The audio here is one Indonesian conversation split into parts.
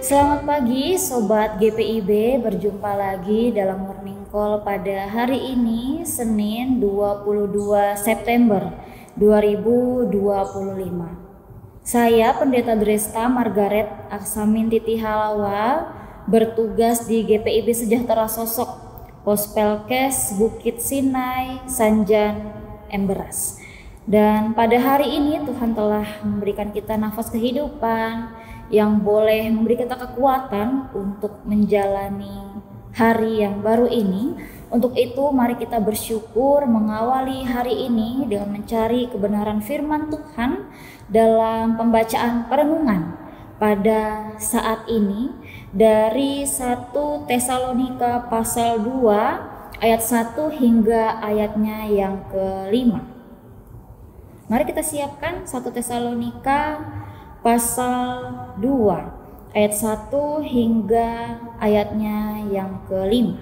Selamat pagi Sobat GPIB, berjumpa lagi dalam Morning Call pada hari ini Senin 22 September 2025. Saya Pendeta Dresta Margaret Aksamin Titi Halawa bertugas di GPIB Sejahtera Sosok Pospelkes Bukit Sinai Sanjan Emberas. Dan pada hari ini Tuhan telah memberikan kita nafas kehidupan yang boleh memberi kita kekuatan untuk menjalani hari yang baru ini. Untuk itu mari kita bersyukur mengawali hari ini dengan mencari kebenaran firman Tuhan dalam pembacaan perenungan pada saat ini dari 1 Tesalonika pasal 2 ayat 1 hingga ayatnya yang ke-5. Mari kita siapkan 1 Tesalonika pasal 2 ayat 1 hingga ayatnya yang ke-5.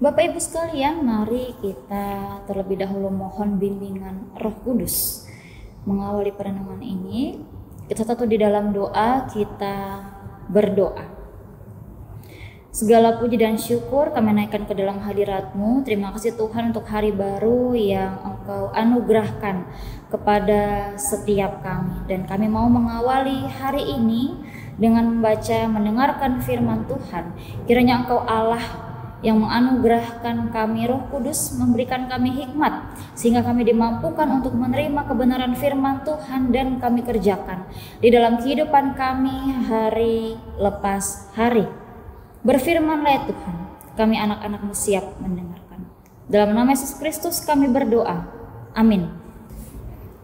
Bapak Ibu sekalian, mari kita terlebih dahulu mohon bimbingan Roh Kudus mengawali perenungan ini. Kita satu di dalam doa, kita berdoa. Segala puji dan syukur kami naikkan ke dalam hadirat-Mu. Terima kasih Tuhan untuk hari baru yang Engkau anugerahkan kepada setiap kami. Dan kami mau mengawali hari ini dengan membaca, mendengarkan firman Tuhan. Kiranya Engkau Allah yang menganugerahkan kami Roh Kudus, memberikan kami hikmat, sehingga kami dimampukan untuk menerima kebenaran firman Tuhan dan kami kerjakan di dalam kehidupan kami hari lepas hari. Berfirmanlah ya Tuhan, kami anak-anak-Mu siap mendengarkan. Dalam nama Yesus Kristus kami berdoa, amin.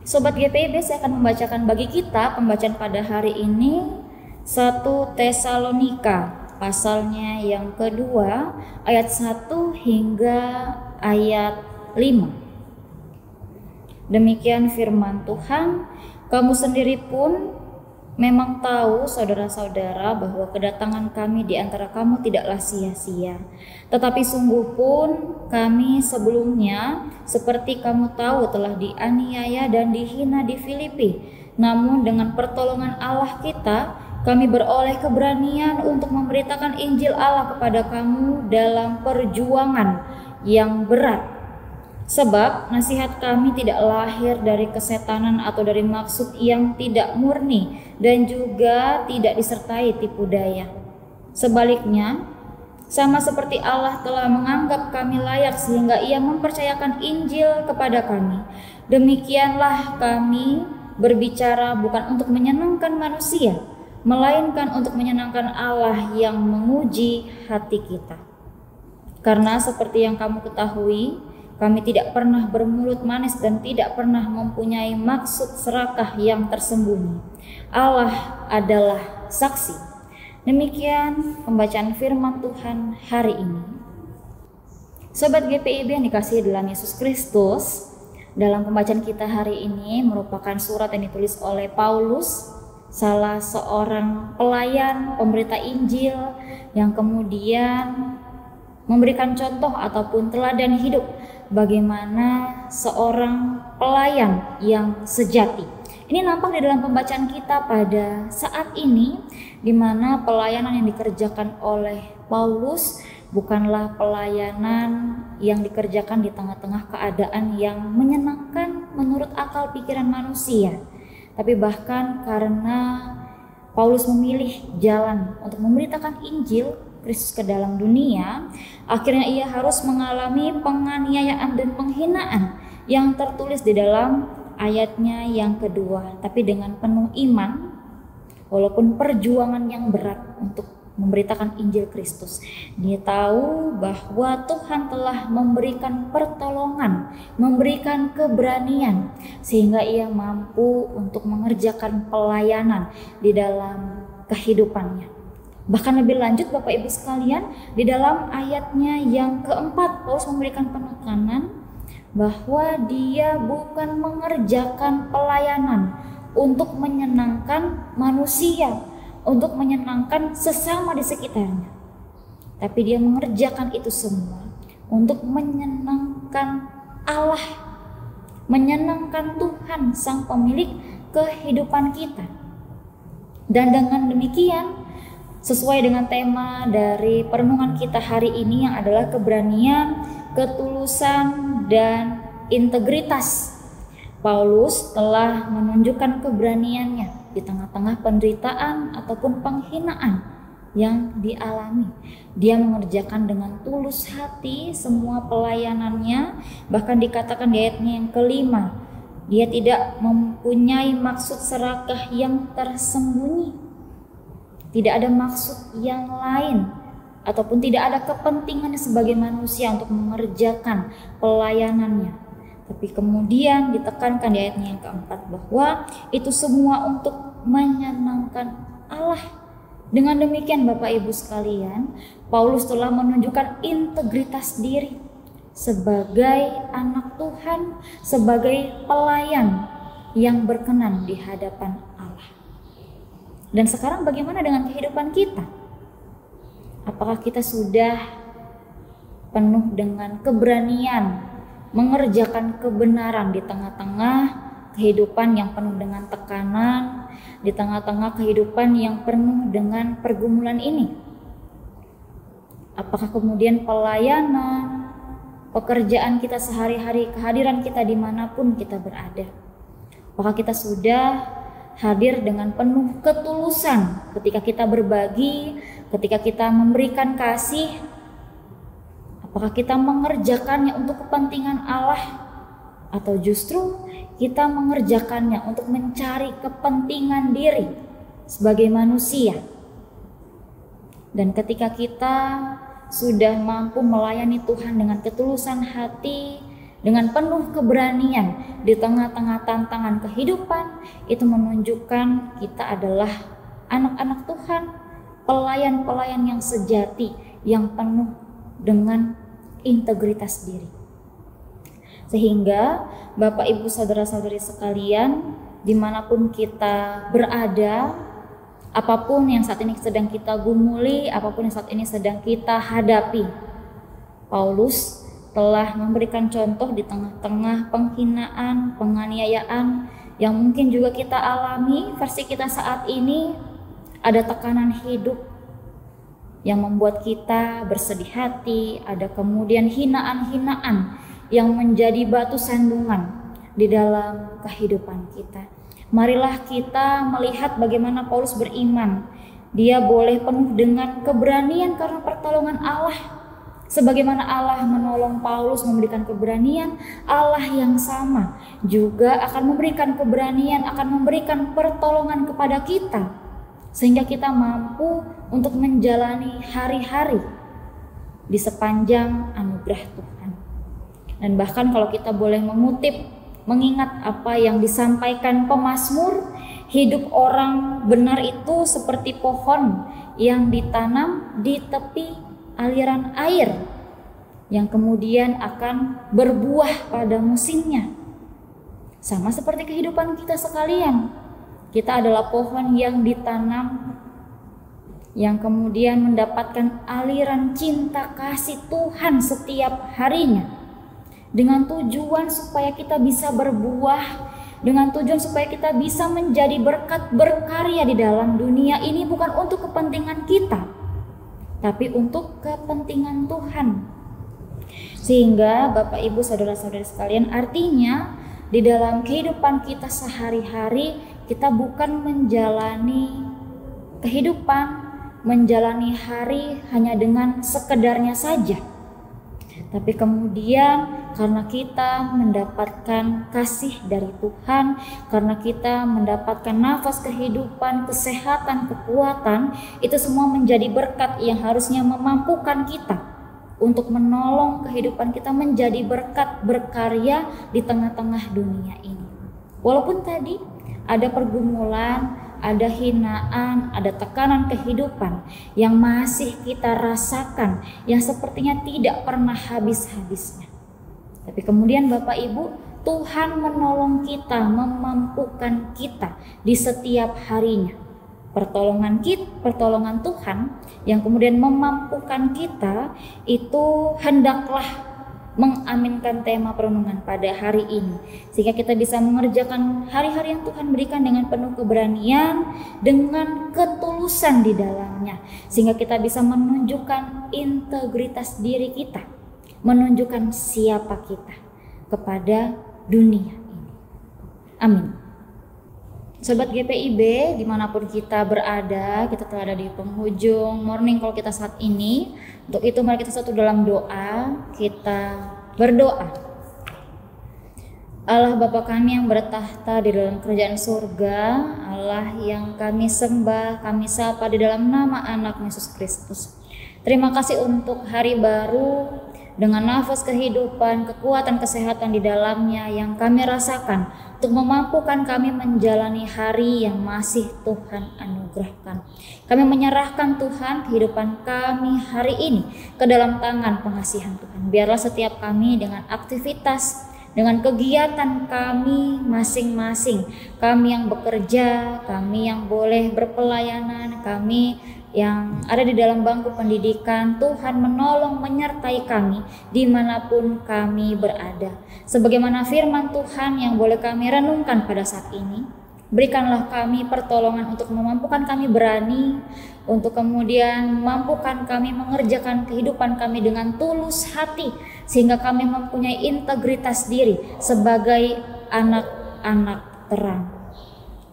Sobat GPIB, saya akan membacakan bagi kita pembacaan pada hari ini 1 Tesalonika pasalnya yang kedua ayat 1 hingga ayat 5. Demikian firman Tuhan. Kamu sendiri pun memang tahu saudara-saudara bahwa kedatangan kami di antara kamu tidaklah sia-sia. Tetapi sungguh pun kami sebelumnya seperti kamu tahu telah dianiaya dan dihina di Filipi. Namun dengan pertolongan Allah kita, kami beroleh keberanian untuk memberitakan Injil Allah kepada kamu dalam perjuangan yang berat. Sebab nasihat kami tidak lahir dari kesetanan atau dari maksud yang tidak murni dan juga tidak disertai tipu daya. Sebaliknya, sama seperti Allah telah menganggap kami layak sehingga Ia mempercayakan Injil kepada kami. Demikianlah kami berbicara bukan untuk menyenangkan manusia, melainkan untuk menyenangkan Allah yang menguji hati kita. Karena seperti yang kamu ketahui, kami tidak pernah bermulut manis dan tidak pernah mempunyai maksud serakah yang tersembunyi. Allah adalah saksi. Demikian pembacaan firman Tuhan hari ini. Sobat GPIB yang dikasihi dalam Yesus Kristus, dalam pembacaan kita hari ini merupakan surat yang ditulis oleh Paulus, salah seorang pelayan pemberita Injil yang kemudian memberikan contoh ataupun teladan hidup bagaimana seorang pelayan yang sejati. Ini nampak di dalam pembacaan kita pada saat ini, di mana pelayanan yang dikerjakan oleh Paulus bukanlah pelayanan yang dikerjakan di tengah-tengah keadaan yang menyenangkan menurut akal pikiran manusia, tapi bahkan karena Paulus memilih jalan untuk memberitakan Injil Kristus ke dalam dunia, akhirnya ia harus mengalami penganiayaan dan penghinaan yang tertulis di dalam ayatnya yang kedua. Tapi dengan penuh iman, walaupun perjuangan yang berat untuk memberitakan Injil Kristus, dia tahu bahwa Tuhan telah memberikan pertolongan, memberikan keberanian, sehingga ia mampu untuk mengerjakan pelayanan di dalam kehidupannya. Bahkan lebih lanjut Bapak Ibu sekalian, di dalam ayatnya yang keempat Paulus memberikan penekanan bahwa dia bukan mengerjakan pelayanan untuk menyenangkan manusia, untuk menyenangkan sesama di sekitarnya, tapi dia mengerjakan itu semua untuk menyenangkan Allah, menyenangkan Tuhan sang pemilik kehidupan kita. Dan dengan demikian, sesuai dengan tema dari perenungan kita hari ini yang adalah keberanian, ketulusan, dan integritas, Paulus telah menunjukkan keberaniannya di tengah-tengah penderitaan ataupun penghinaan yang dialami. Dia mengerjakan dengan tulus hati semua pelayanannya, bahkan dikatakan di ayatnya yang kelima, dia tidak mempunyai maksud serakah yang tersembunyi. Tidak ada maksud yang lain ataupun tidak ada kepentingannya sebagai manusia untuk mengerjakan pelayanannya. Tapi kemudian ditekankan di ayatnya yang keempat bahwa itu semua untuk menyenangkan Allah. Dengan demikian Bapak Ibu sekalian, Paulus telah menunjukkan integritas diri sebagai anak Tuhan, sebagai pelayan yang berkenan di hadapan Allah. Dan sekarang bagaimana dengan kehidupan kita? Apakah kita sudah penuh dengan keberanian mengerjakan kebenaran di tengah-tengah kehidupan yang penuh dengan tekanan, di tengah-tengah kehidupan yang penuh dengan pergumulan ini? Apakah kemudian pelayanan, pekerjaan kita sehari-hari, kehadiran kita dimanapun kita berada, apakah kita sudah hadir dengan penuh ketulusan ketika kita berbagi, ketika kita memberikan kasih? Apakah kita mengerjakannya untuk kepentingan Allah, atau justru kita mengerjakannya untuk mencari kepentingan diri sebagai manusia? Dan ketika kita sudah mampu melayani Tuhan dengan ketulusan hati, dengan penuh keberanian di tengah-tengah tantangan kehidupan, itu menunjukkan kita adalah anak-anak Tuhan, pelayan-pelayan yang sejati, yang penuh dengan integritas diri. Sehingga Bapak Ibu saudara-saudari sekalian, dimanapun kita berada, apapun yang saat ini sedang kita gumuli, apapun yang saat ini sedang kita hadapi, Paulus telah memberikan contoh di tengah-tengah penghinaan, penganiayaan yang mungkin juga kita alami. Versi kita saat ini ada tekanan hidup yang membuat kita bersedih hati, ada kemudian hinaan-hinaan yang menjadi batu sandungan di dalam kehidupan kita. Marilah kita melihat bagaimana Paulus beriman. Dia boleh penuh dengan keberanian karena pertolongan Allah. Sebagaimana Allah menolong Paulus memberikan keberanian, Allah yang sama juga akan memberikan keberanian, akan memberikan pertolongan kepada kita, sehingga kita mampu untuk menjalani hari-hari di sepanjang anugerah Tuhan. Dan bahkan kalau kita boleh mengutip, mengingat apa yang disampaikan pemazmur, hidup orang benar itu seperti pohon yang ditanam di tepi aliran air, yang kemudian akan berbuah pada musimnya. Sama seperti kehidupan kita sekalian, kita adalah pohon yang ditanam, yang kemudian mendapatkan aliran cinta kasih Tuhan setiap harinya, dengan tujuan supaya kita bisa berbuah, dengan tujuan supaya kita bisa menjadi berkat, berkarya di dalam dunia ini, bukan untuk kepentingan kita, tapi untuk kepentingan Tuhan. Sehingga Bapak Ibu saudara-saudari sekalian, artinya di dalam kehidupan kita sehari-hari, kita bukan menjalani kehidupan, menjalani hari hanya dengan sekedarnya saja, tapi kemudian karena kita mendapatkan kasih dari Tuhan, karena kita mendapatkan nafas kehidupan, kesehatan, kekuatan, itu semua menjadi berkat yang harusnya memampukan kita untuk menolong kehidupan kita menjadi berkat, berkarya di tengah-tengah dunia ini. Walaupun tadi ada pergumulan, ada hinaan, ada tekanan kehidupan yang masih kita rasakan, yang sepertinya tidak pernah habis-habisnya. Tapi kemudian Bapak Ibu, Tuhan menolong kita, memampukan kita di setiap harinya. Pertolongan Tuhan yang kemudian memampukan kita itu hendaklah mengaminkan tema perenungan pada hari ini, sehingga kita bisa mengerjakan hari-hari yang Tuhan berikan dengan penuh keberanian, dengan ketulusan di dalamnya, sehingga kita bisa menunjukkan integritas diri kita, menunjukkan siapa kita kepada dunia ini. Amin. Sobat GPIB, dimanapun kita berada, kita telah ada di penghujung morning call kita saat ini. Untuk itu mari kita satu dalam doa, kita berdoa. Allah Bapa kami yang bertahta di dalam kerajaan surga, Allah yang kami sembah, kami sapa di dalam nama anak Yesus Kristus. Terima kasih untuk hari baru dengan nafas kehidupan, kekuatan, kesehatan di dalamnya yang kami rasakan untuk memampukan kami menjalani hari yang masih Tuhan anugerahkan. Kami menyerahkan Tuhan kehidupan kami hari ini ke dalam tangan pengasihan Tuhan. Biarlah setiap kami dengan aktivitas, dengan kegiatan kami masing-masing, kami yang bekerja, kami yang boleh berpelayanan, kami yang ada di dalam bangku pendidikan, Tuhan menolong menyertai kami dimanapun kami berada. Sebagaimana firman Tuhan yang boleh kami renungkan pada saat ini, berikanlah kami pertolongan untuk memampukan kami berani, untuk kemudian memampukan kami mengerjakan kehidupan kami dengan tulus hati, sehingga kami mempunyai integritas diri sebagai anak-anak terang.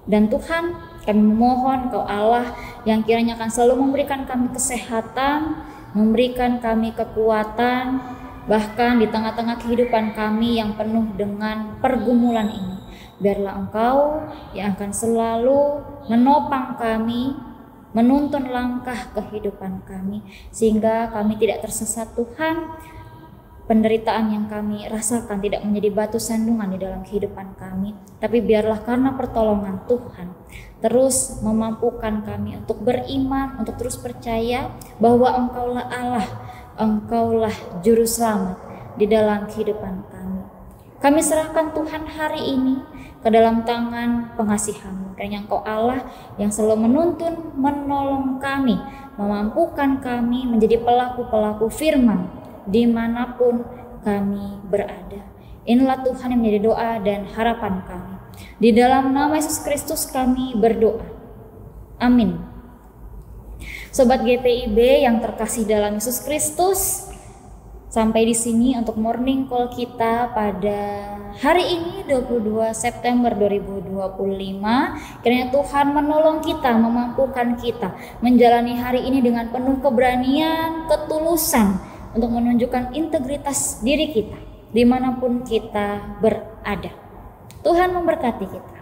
Dan Tuhan, kami memohon Engkau Allah yang kiranya akan selalu memberikan kami kesehatan, memberikan kami kekuatan, bahkan di tengah-tengah kehidupan kami yang penuh dengan pergumulan ini. Biarlah Engkau yang akan selalu menopang kami, menuntun langkah kehidupan kami, sehingga kami tidak tersesat Tuhan. Penderitaan yang kami rasakan tidak menjadi batu sandungan di dalam kehidupan kami, tapi biarlah karena pertolongan Tuhan terus memampukan kami untuk beriman, untuk terus percaya bahwa Engkaulah Allah, Engkaulah Juru Selamat di dalam kehidupan kami. Kami serahkan Tuhan hari ini ke dalam tangan pengasihan-Mu, kiranya Engkau Allah yang selalu menuntun, menolong kami, memampukan kami menjadi pelaku-pelaku firman dimanapun kami berada. Inilah Tuhan yang menjadi doa dan harapan kami. Di dalam nama Yesus Kristus kami berdoa. Amin. Sobat GPIB yang terkasih dalam Yesus Kristus, sampai di sini untuk morning call kita pada hari ini 22 September 2025. Kiranya Tuhan menolong kita, memampukan kita menjalani hari ini dengan penuh keberanian, ketulusan, untuk menunjukkan integritas diri kita dimanapun kita berada. Tuhan memberkati kita.